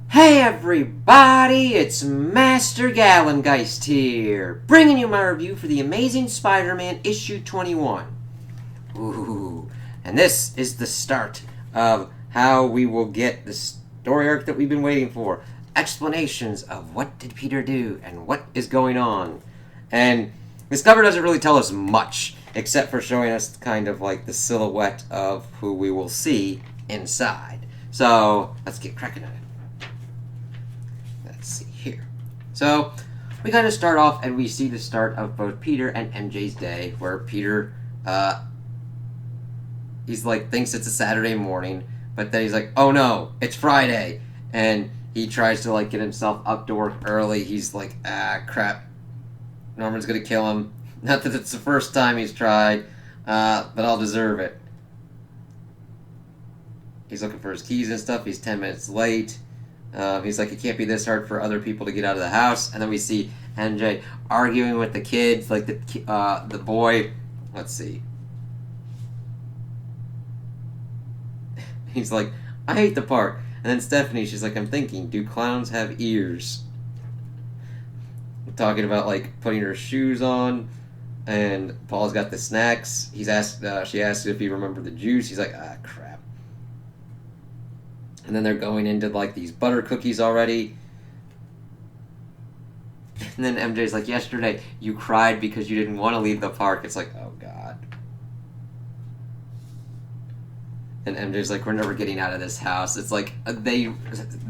Hey everybody, it's Master Gallengeist here, bringing you my review for The Amazing Spider-Man issue 21. Ooh, and this is the start of how we will get the story arc that we've been waiting for. Explanations of what did Peter do and what is going on. And this cover doesn't really tell us much, except for showing us kind of like the silhouette of who we will see inside. So, let's get cracking on it. Let's see here. So, we kind of start off and we see the start of both Peter and MJ's day, where Peter, he's like, thinks it's a Saturday morning, but then he's like, oh no, it's Friday, and he tries to like get himself up to work early. He's like, crap, Norman's gonna kill him. Not that it's the first time he's tried, but I'll deserve it. He's looking for his keys and stuff. He's 10 minutes late. He's like, it can't be this hard for other people to get out of the house. And then we see MJ arguing with the kids, like the boy. Let's see. He's like, I hate the part. And then Stephanie, she's like, I'm thinking, do clowns have ears? Talking about like putting her shoes on, and Paul's got the snacks. He's asked. She asked if he remembered the juice. He's like, crap. And then they're going into like these butter cookies already. And then MJ's like, yesterday you cried because you didn't want to leave the park. It's like, oh god. And MJ's like, we're never getting out of this house. It's like they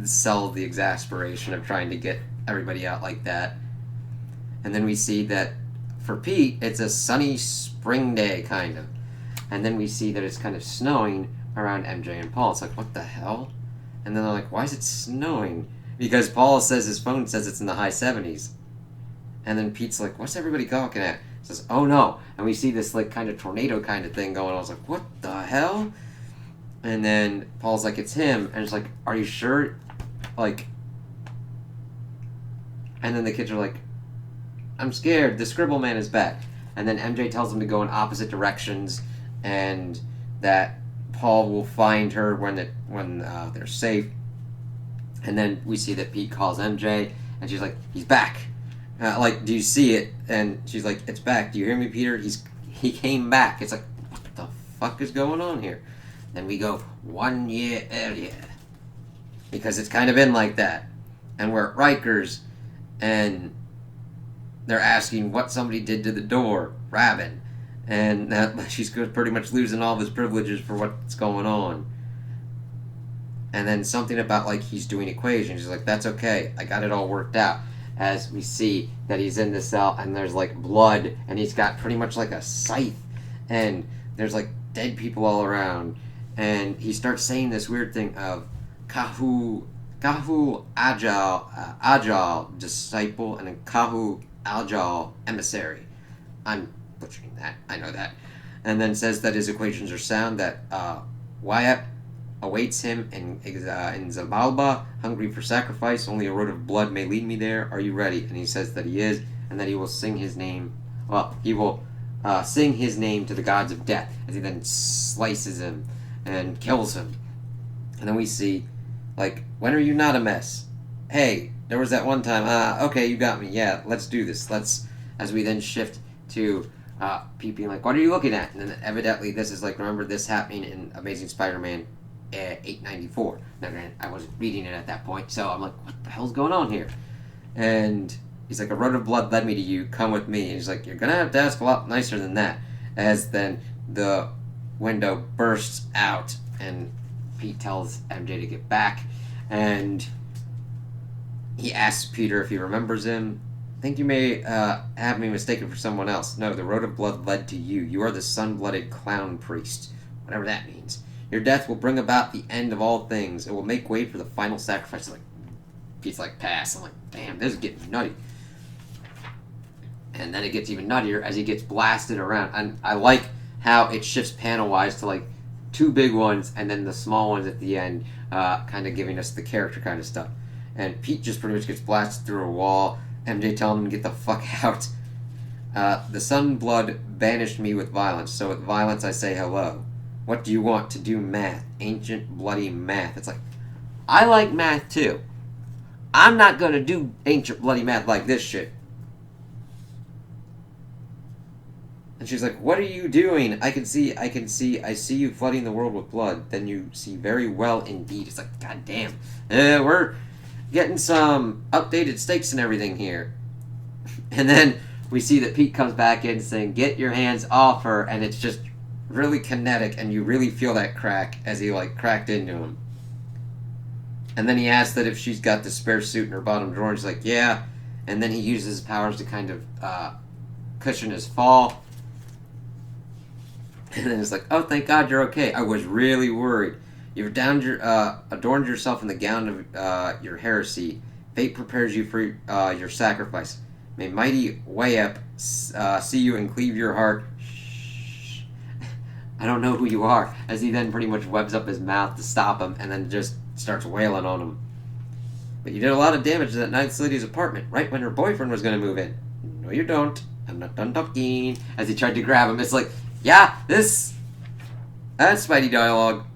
sell the exasperation of trying to get everybody out like that. And then we see that for Pete, it's a sunny spring day, kind of. And then we see that it's kind of snowing around MJ and Paul. It's like, what the hell? And then they're like, why is it snowing? Because Paul says his phone says it's in the high 70s. And then Pete's like, what's everybody gawking at? He says, oh no. And we see this like kind of tornado kind of thing going on. I was like, what the hell? And then Paul's like, it's him. And it's like, are you sure? Like, and then the kids are like, I'm scared. The Scribble Man is back. And then MJ tells them to go in opposite directions, and that Paul will find her when they're safe. And then we see that Pete calls MJ, and she's like, he's back. Like, do you see it? And she's like, it's back. Do you hear me, Peter? He came back. It's like, what the fuck is going on here? Then we go 1 year earlier, because it's kind of been like that. And we're at Rikers, and they're asking what somebody did to the door, Robin. And that she's pretty much losing all of his privileges for what's going on. And then something about like he's doing equations. He's like, that's okay, I got it all worked out. As we see that he's in the cell and there's like blood, and he's got pretty much like a scythe, and there's like dead people all around. And he starts saying this weird thing of Kahu Agile disciple, and then Kahu Agile emissary. I'm butchering that, I know that. And then says that his equations are sound, that Wyatt awaits him in Zabalba, hungry for sacrifice. Only a road of blood may lead me there. Are you ready? And he says that he is, and that he will sing his name. Well, he will sing his name to the gods of death, as he then slices him and kills him. And then we see, like, when are you not a mess? Hey, there was that one time. Okay, you got me. Yeah, let's do this. As we then shift to Pete being like, what are you looking at? And then evidently this is like, remember this happening in Amazing Spider-Man 894. Now, granted, I wasn't reading it at that point, so I'm like, what the hell's going on here? And he's like, a road of blood led me to you. Come with me. And he's like, you're going to have to ask a lot nicer than that. As then the window bursts out, and Pete tells MJ to get back, and he asks Peter if he remembers him. I think you may have me mistaken for someone else. No, the road of blood led to you. You are the sun-blooded clown priest. Whatever that means. Your death will bring about the end of all things. It will make way for the final sacrifice. Like, Pete's like, pass. I'm like, damn, this is getting nutty. And then it gets even nuttier as he gets blasted around. And I like how it shifts panel-wise to like two big ones and then the small ones at the end, kind of giving us the character kind of stuff. And Pete just pretty much gets blasted through a wall. MJ telling him to get the fuck out. The sun blood banished me with violence, so with violence I say hello. What do you want? To do math. Ancient bloody math. It's like, I like math too. I'm not gonna do ancient bloody math like this shit. And she's like, what are you doing? I see you flooding the world with blood. Then you see very well indeed. It's like, god damn. We're getting some updated stakes and everything here. And then we see that Pete comes back in saying, get your hands off her, and it's just really kinetic, and you really feel that crack as he, like, cracked into him. And then he asks that if she's got the spare suit in her bottom drawer, and she's like, yeah. And then he uses his powers to kind of cushion his fall. And then it's like, oh, thank God you're okay. I was really worried. You've adorned yourself in the gown of your heresy. Fate prepares you for your sacrifice. May mighty way up see you and cleave your heart. Shh. I don't know who you are. As he then pretty much webs up his mouth to stop him and then just starts wailing on him. But you did a lot of damage to that nice lady's apartment right when her boyfriend was going to move in. No, you don't. I'm not done talking. As he tried to grab him, it's like, yeah, that's Spidey dialogue.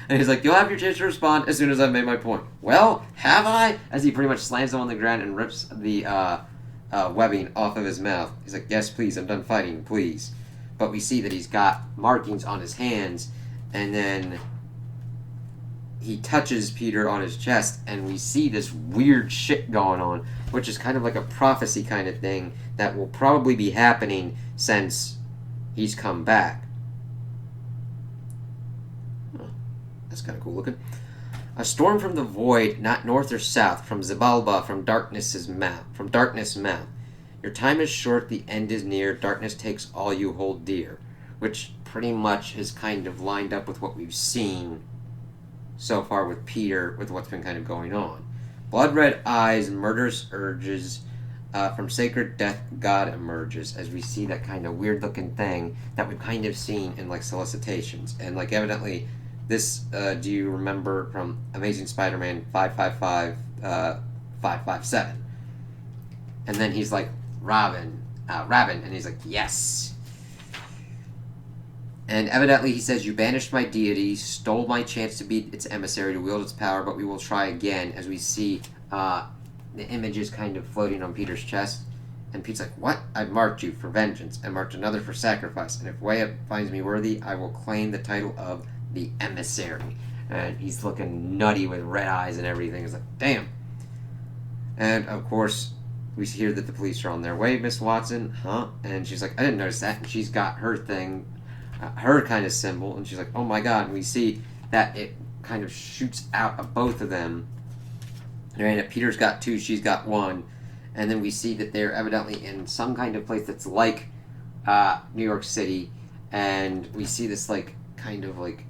And he's like, you'll have your chance to respond as soon as I've made my point. Well, have I? As he pretty much slams him on the ground and rips the webbing off of his mouth. He's like, yes, please, I'm done fighting, please. But we see that he's got markings on his hands, and then he touches Peter on his chest, and we see this weird shit going on, which is kind of like a prophecy kind of thing that will probably be happening since he's come back. That's kind of cool looking. A storm from the void, not north or south, from Xibalba, from darkness' mouth. Your time is short, the end is near, darkness takes all you hold dear. Which pretty much is kind of lined up with what we've seen so far with Peter, with what's been kind of going on. Blood red eyes, murderous urges, from sacred death God emerges, as we see that kind of weird looking thing that we've kind of seen in like solicitations. And like evidently this, do you remember from Amazing Spider-Man 555, 557? And then he's like, Robin, and he's like, yes. And evidently he says, you banished my deity, stole my chance to be its emissary, to wield its power, but we will try again, as we see the images kind of floating on Peter's chest. And Pete's like, what? I've marked you for vengeance, and marked another for sacrifice, and if Wyatt finds me worthy, I will claim the title of the emissary. And he's looking nutty with red eyes and everything. It's like, damn. And of course, we hear that the police are on their way. Miss Watson, huh? And she's like, I didn't notice that. And she's got her thing, her kind of symbol, and she's like, oh my god. And we see that it kind of shoots out of both of them. And Peter's got two, she's got one. And then we see that they're evidently in some kind of place that's like New York City. And we see this like kind of like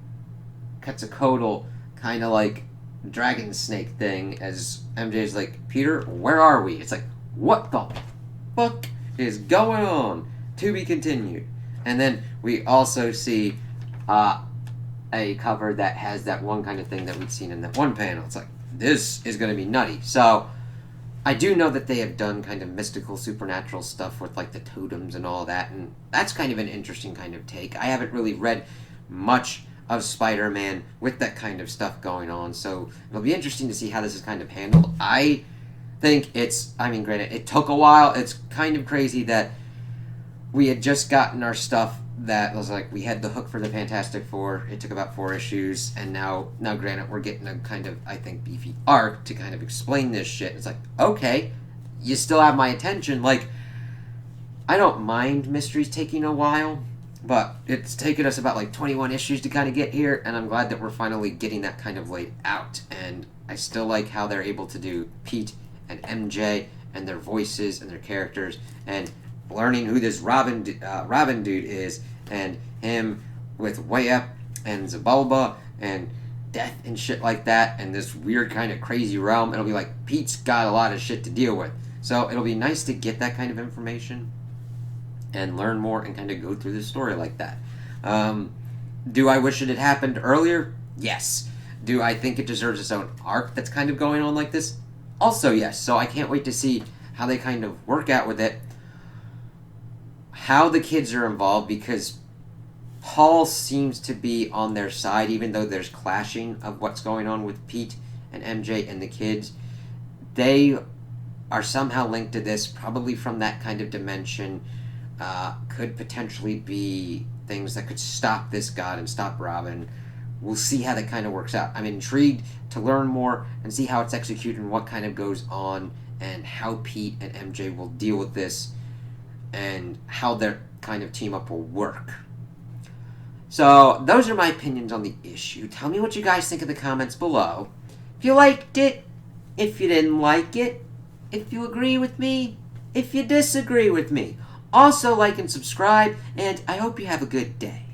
Quetzalcoatl kind of like dragon snake thing, as MJ's like, Peter, where are we? It's like, what the fuck is going on? To be continued. And then we also see a cover that has that one kind of thing that we've seen in that one panel. It's like, this is going to be nutty. So I do know that they have done kind of mystical, supernatural stuff with like the totems and all that, and that's kind of an interesting kind of take. I haven't really read much of Spider-Man with that kind of stuff going on, so it'll be interesting to see how this is kind of handled. I think granted, it took a while. It's kind of crazy that we had just gotten our stuff that was like, we had the hook for the Fantastic Four. It took about 4 issues, and now granted, we're getting a kind of, I think, beefy arc to kind of explain this shit. It's like, okay, you still have my attention. Like, I don't mind mysteries taking a while, but it's taken us about like 21 issues to kind of get here, and I'm glad that we're finally getting that kind of laid out. And I still like how they're able to do Pete and MJ and their voices and their characters, and learning who this Robin dude is, and him with Way Up and Xibalba and death and shit like that, and this weird kind of crazy realm. It'll be like, Pete's got a lot of shit to deal with. So it'll be nice to get that kind of information and learn more and kind of go through the story like that. Do I wish it had happened earlier? Yes. Do I think it deserves its own arc that's kind of going on like this? Also yes. So I can't wait to see how they kind of work out with it, how the kids are involved, because Paul seems to be on their side, even though there's clashing of what's going on with Pete and MJ and the kids. They are somehow linked to this, probably from that kind of dimension. Could potentially be things that could stop this god and stop Robin. We'll see how that kind of works out. I'm intrigued to learn more and see how it's executed and what kind of goes on and how Pete and MJ will deal with this and how their kind of team up will work. So those are my opinions on the issue. Tell me what you guys think in the comments below. If you liked it, if you didn't like it, if you agree with me, if you disagree with me. Also like and subscribe, and I hope you have a good day.